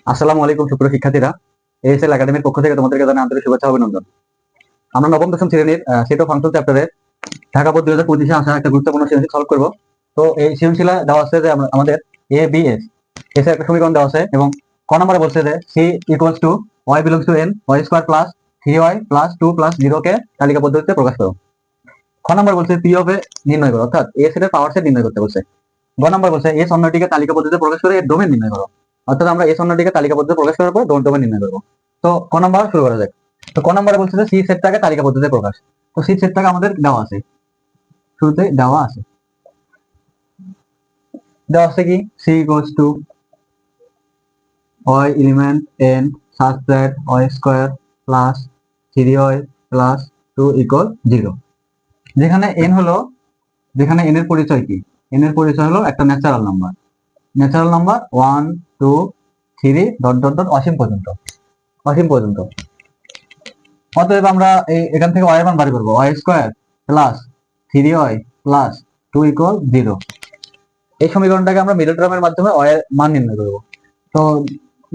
আসসালামু আলাইকুম সুপ্রিয় শিক্ষার্থীরা, এএসএল একাডেমির পক্ষ থেকে তোমাদেরকে জানাই আন্তরিক শুভেচ্ছা ও অভিনন্দন। আমরা নবম দশম শ্রেণীর সেট অফ ফাংশন চ্যাপ্টারে ঢাকা বোর্ড 2025-এ আসা একটা গুরুত্বপূর্ণ সৃজনশীল সলভ করব। তো এই সৃজনশীলে দেওয়া আছে যে আমাদের এ বি এস এস এর একটা সমীকরণ দেওয়া আছে এবং ক নম্বরে বলছে যে C equals to Y belongs to N Y square plus 3y plus 2 plus 0 কে তালিকা পদ্ধতিতে প্রকাশ করো। খ নম্বর বলছে পি অফ এ নির্ণয় করো, অর্থাৎ এ সেটের পাওয়ার সেট নির্ণয় করতে বলছে। গ নম্বর বলছে এস অন্যটিকে তালিকা পদ্ধতিতে প্রকাশ করে এর ডোমেন নির্ণয় করো, অর্থাৎ আমরা এস অন্যটিকে তালিকা পদ্ধতিতে প্রকাশ করার পর ডোমেন নির্ণয় করবো। তো ক নম্বর শুরু করা যাক। তো ক নম্বরে বলছে যে সি সেটটাকে তালিকা পদ্ধতিতে প্রকাশ। তো সি সেটটাকে আমাদের দেওয়া আছে, শুরুতে দেওয়া আছে কি C equals to Y element N such that Y square plus 3y plus 2 equal 0। যেখানে এন হলো, যেখানে এন এর পরিচয় কি, এন এর পরিচয় হলো একটা natural number. Natural number 1 2 3 dot dot dot অসীম পর্যন্ত। অতএব আমরা এখান থেকে y এর মান বাড়ি করবো, y square plus 3y plus 2 equal 0। এই সমীকরণটাকে আমরা মিডল টার্মের মাধ্যমে y এর মান নির্ণয় করব। তো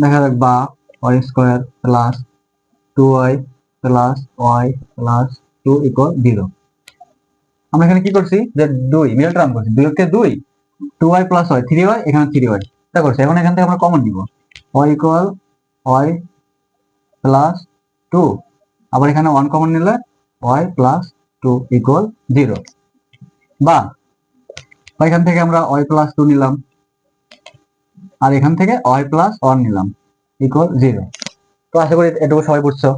দেখা যাক বা y square plus 2y plus y plus 2 equal 0। আমরা এখানে কি করছি যে 2 মিডল টার্ম করছি, 2 কে 2 2y প্লাস y 3y এখানে 3y এটা করছি। এখন এখান থেকে আমরা কমন নিব, y ইকুয়াল y প্লাস 2, আবার এখানে 1 কমন নিলে y প্লাস 2 ইকুয়াল 0। বা এখান থেকে আমরা y প্লাস 2 নিলাম আর এখান থেকে y প্লাস 1 নিলাম ইকুয়াল 0। তো আশা করি এটুকু সবাই বুঝছো।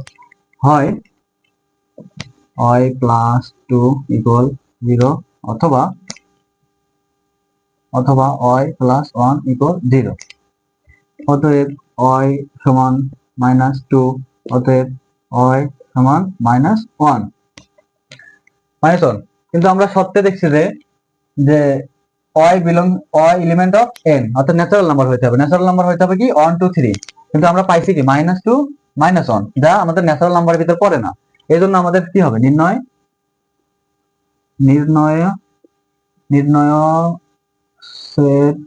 হয় y প্লাস 2 ইকুয়াল 0 অথবা y প্লাস 1 ইকুয়াল 0। অতএব y সমান মাইনাস 2, অতএব y সমান মাইনাস 1 মাইনাস 1। কিন্তু আমরা সত্যি দেখছি যে y এলিমেন্ট অফ n, অর্থাৎ ন্যাচারাল নাম্বার হইতে হবে। ন্যাচারাল নাম্বার হইতে হবে কি 1 2 3, কিন্তু আমরা পাইছি কি -2 -1, যা আমাদের ন্যাচারাল নাম্বারের ভিতর পড়ে না। এই জন্য আমাদের কি হবে, নির্ণয় সেট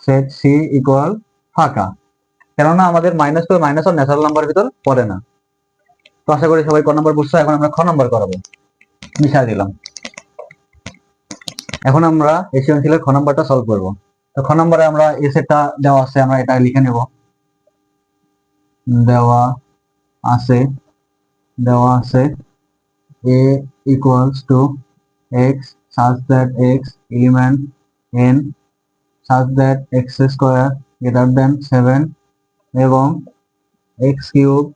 সেট সি ইকুয়াল ফাঁকা, কেননা আমাদের -2 -1 ন্যাচারাল নাম্বারের ভিতর পড়ে না। তো আশা করি সবাই ক নম্বর বুঝছো। এখন আমরা খ নম্বর করাবো, মিশাই দিলাম। এখন আমরা এই সৃজনশীলের খ নম্বরটা সলভ করব। তো খ নম্বরে আমরা এই সেটটা দেওয়া আছে, আমরা এটা লিখে নেব। দেওয়া আছে a equals to x such that x element n such that x square greater than 7 এবং x cube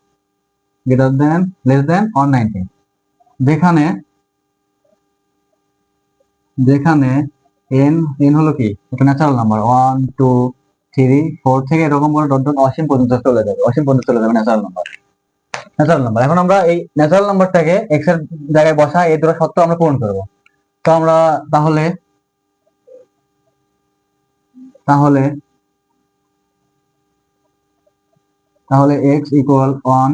greater than less than or 90। যেখানে n হলো কি একটা ন্যাচারাল নাম্বার, 1 2 3 4 থেকে এরকম করে ডট ডট অসীম পর্যন্ত চলে যাবে ন্যাচারাল নাম্বার। এখন আমরা এই ন্যাচারাল নাম্বারটাকে x এর জায়গায় বসা এই দুটো শর্ত আমরা পূরণ করব। তো আমরা তাহলে x ইকুয়াল 1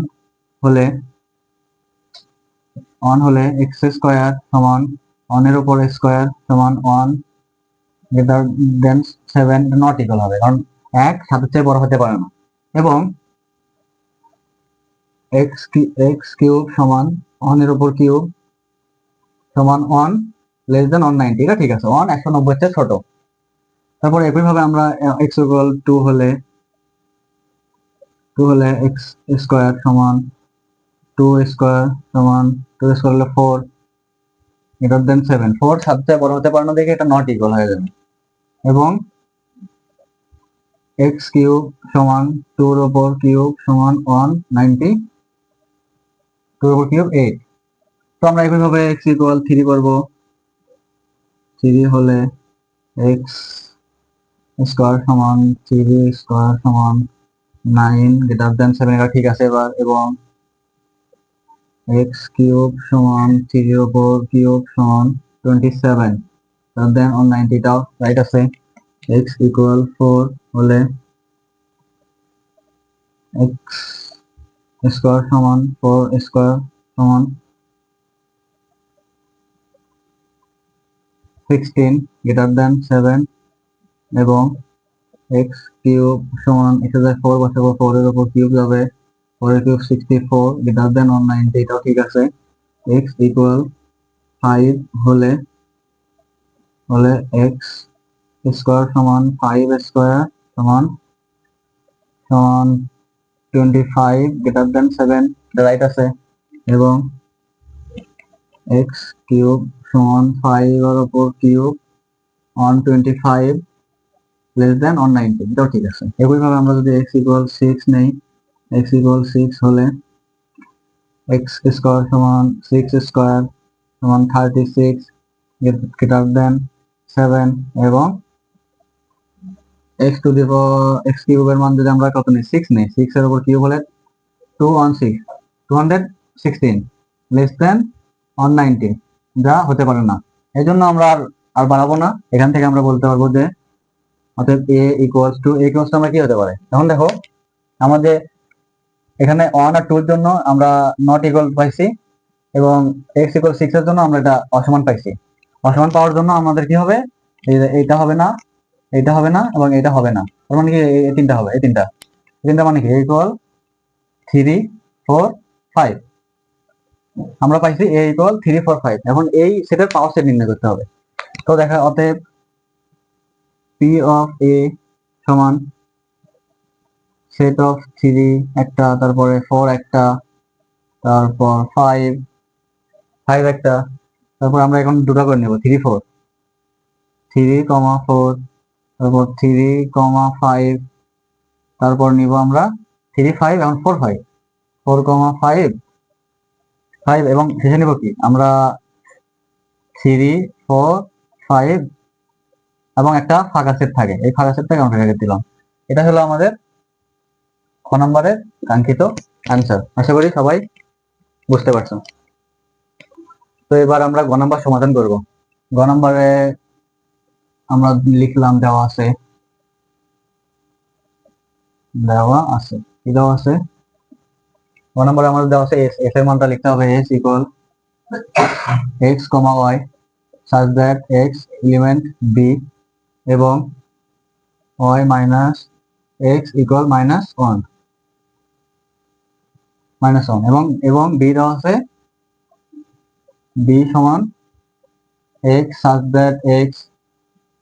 হলে x স্কয়ার সমান 1 এর উপর স্কয়ার সমান 1 গ্রেটার দেন 7 নট ইকুয়াল হবে, কারণ 1 7 চেয়ে বড় হতে পারে না। এবং x কিউব সমান 1 এর উপর কিউব সমান 1 লেস দেন 190, এটা ঠিক আছে, 1 190 চেয়ে ছোট। তারপর একইভাবে আমরা x ইকুয়াল 2 হলে x স্কয়ার সমান 2 স্কয়ার সমান 2 স্কয়ার হলে 4 গ্রেটার দেন 7, 4 7 চেয়ে বড় হতে পারে না দেখে এটা নট ইকুয়াল হয়ে যাবে। এবং x কিউব সমান 2 এর উপর কিউব সমান 190, 2 এর উপর কিউব 8। তো আমরা একইভাবে x ইকুয়াল 3 করব, 3 হলে x স্কয়ার সমান 3 স্কয়ার সমান 9 গ্রেটার দেন 7, এটা ঠিক আছে এবার। এবং x কিউব সমান 3 এর উপর কিউব সমান 27 গ্রেটার দেন 190, টাও রাইট আছে। x ইকুয়াল 4 হলে x স্কয়ার সমান 4 স্কয়ার সমান 16 গ্রেটার দেন 7 এবং এক্স কিউব সমান এক্স এর 4 বসাবো, 4 এর উপর কিউব যাবে, 4 এর কিউব 64 গ্রেটার দেন 190, এটাও ঠিক আছে। এক্স ইকুয়াল 5 হলে হলে এক্স স্কোয়ার সমান 5 স্কোয়ার সমান সমান 25 গ্রেটার দেন 7, রাইট আছে। এবং এক্স কিউব সমান 5 এর উপর কিউব 125 লেস দেন 190, এটাও ঠিক আছে। একইভাবে আমরা যদি x ইকুয়াল 6 নেই, x ইকুয়াল 6 হলে x স্কোয়ার সমান 6 স্কোয়ার সমান 36 গ্রেটার দেন 7 এবং x to the power x কিউবের মান যদি আমরা কত নিই 6 নিই, 6 এর উপর কিউব হলে 216 লেস দেন 190, যা হতে পারে না। এই জন্য আমরা আর বাড়াবো না, এখান থেকে আমরা বলতে পারবো যে অতএব a ইকুয়ালস টু আমরা কি হতে পারে। এখন দেখো আমাদের এখানে 1 আর 2 এর জন্য আমরা নট ইকুয়াল পাইছি এবং x ইকুয়াল 6 এর জন্য আমরা এটা অসমান পাইছি। অসমান পাওয়ার জন্য আমাদের কি হবে, এইটা হবে না, এইটা হবে না এবং এটা হবে না, তার মানে কি এই তিনটা হবে, এই তিনটা মানে কি ইকুয়াল 3 4 5 আমরা পাইছি a ইকুয়াল 3 4 5। এখন এই সেটের পাওয়ার সেট নির্ণয় করতে হবে। তো দেখা অতএব p অফ a সমান সেট অফ 3 একটা, তারপরে 4 একটা, তারপর 5 একটা, তারপর আমরা এখন দুটো করে নেব 3 4, 3,4, তারপর 3,5, তারপর নিব আমরা 3 5 এবং 4 5, 4,5 5 এবং শেষে নিব কি আমরা 3 4 5 এবং একটা ফাঁকা সেট থাকে, এই ফাঁকা সেটটাকে আমরা রেখে দিলাম। এটা হলো আমাদের ক নম্বরের কাঙ্ক্ষিত অ্যান্সার। আশা করি সবাই বুঝতে পারছো। তো এবার আমরা গ নম্বর সমাধান করব। গ নম্বরে আমরা লিখলাম দেওয়া আছে কি দেওয়া আছে, গ নম্বরে আমাদের দেওয়া আছে এস এর মানটা লিখতে হবে S equal x, y such that x element b এবং y minus x equal -1 এবং b দেওয়া আছে b সমান x such that x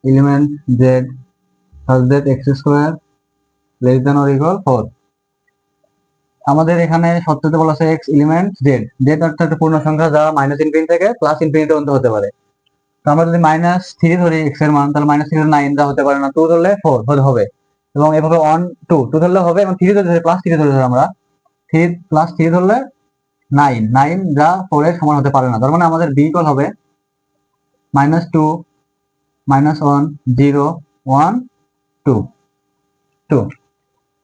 element z such that x square less than or equal 4। আমাদের এখানে শর্ততে বলা আছে x এলিমেন্ট z, অর্থাৎ পূর্ণ সংখ্যা যা -ইনফিনিটি থেকে +ইনফিনিটি পর্যন্ত হতে পারে। তো আমরা যদি -3 ধরি x এর মান, তাহলে -3 9, যা হতে পারে না। 2 ধরলে 4 হবে এবং এভাবে 1 2 ধরলে হবে এবং 3 ধরলে +3 ধরলে আমরা 3 +3 ধরলে 9 যা 4 এর সমান হতে পারে না। তার মানে আমাদের b ইকুয়াল হবে -2 -1 0 1 2 2।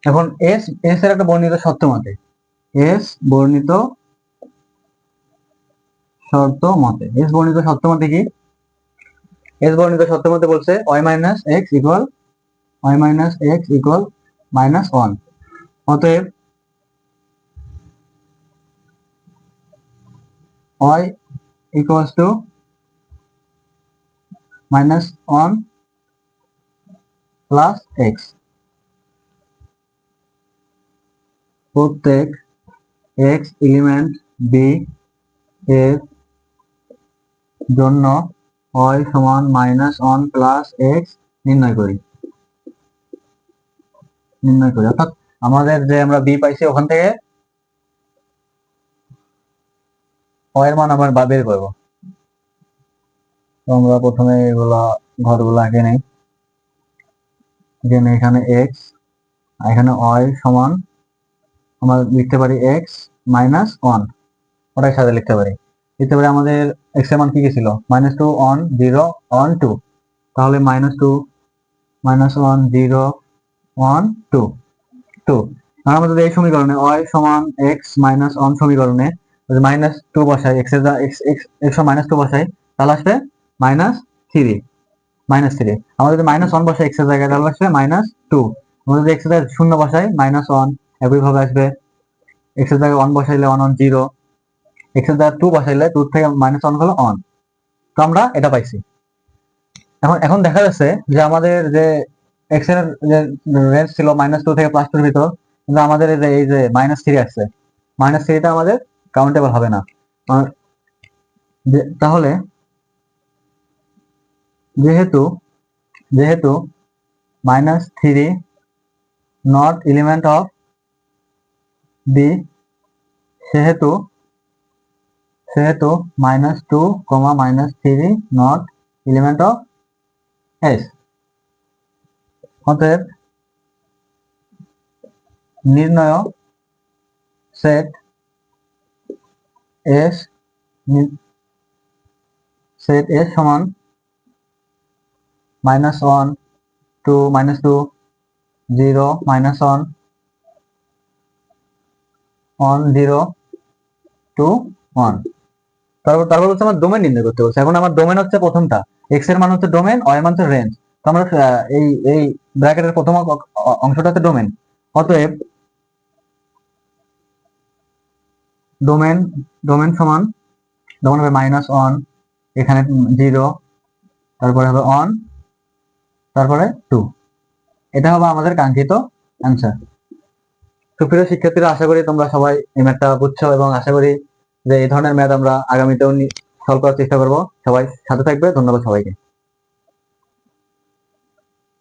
এখন s এর একটা বর্ণিত শর্ত মতে কি বর্ণিত শর্ত মতে বলছে y x ইকুয়াল -1। অতএব y equals to -1 plus x। প্রত্যেক x এলিমেন্ট b এর জন্য y সমান -1 plus x নির্ণয় করি। অর্থাৎ আমাদের যে আমরা b পাইছি ওখান থেকে y এর মান আমরা বের করব। তো আমরা প্রথমে এগুলা ঘরগুলো আঁকে নেই। এখানে x, এখানে y সমান আমরা লিখতে পারি x -1, ওটাই সাথে লিখতে পারি। আমাদের x এর মান কি ছিল -2 1 0 1 2, তাহলে -2 -1 0 1 2 2। আর আমরা যদি এই সমীকরণে y সমান x -1 সমীকরণে যদি -2 বসাই, x এর -2 বসাই, তাহলে আসবে -3। আমরা যদি -1 বসাই x এর জায়গায়, তাহলে আসবে -2। আমরা যদি x এর জায়গায় 0 বসাই -1, একইভাবে আসবে x এর জায়গায় 1 বসাইলে 1 1 0, x এর জায়গায় 2 বসাইলে 2 থেকে -1 হলো 1। তো আমরা এটা পাইছি। এখন দেখা যাচ্ছে যে আমাদের যে এক্স এর যে রেঞ্জ ছিল -2 থেকে +2 এর ভিতর, কিন্তু আমাদের এই যে -3 আসছে, -3টা আমাদের কাউন্টেবল হবে না। তাহলে যেহেতু যেহেতু -3 নট এলিমেন্ট অফ বি, সেহেতু সেহেতু -2, -3 নট এলিমেন্ট অফ এস। অতএব নির্ণয় সেট এস সমান -1 2 -2 0 -1 1 0 2 1। তারপর হচ্ছে আমার ডোমেন নির্ণয় করতে বলছে। এখন আমার ডোমেন হচ্ছে প্রথমটা, এক্স এর মান হচ্ছে ডোমেন, ওয়াই এর মান হচ্ছে রেঞ্জ। তো আমরা এই এই ব্র্যাকেটের প্রথম অংশটা হচ্ছে ডোমেন। অতএব ডোমেন ডোমেন সমান ডোমেন হবে -1, এখানে 0, তারপরে হবে 1, তারপরে 2। এটা হবে আমাদের কাঙ্ক্ষিত অ্যান্সার। সুপ্রিয় শিক্ষার্থীরা, আশা করি তোমরা সবাই এই ম্যাথটা বুঝছো এবং আশা করি যে এই ধরনের ম্যাথ আমরা আগামীতেও সলভ করার চেষ্টা করব। সবাই সাথে থাকবে। ধন্যবাদ সবাইকে।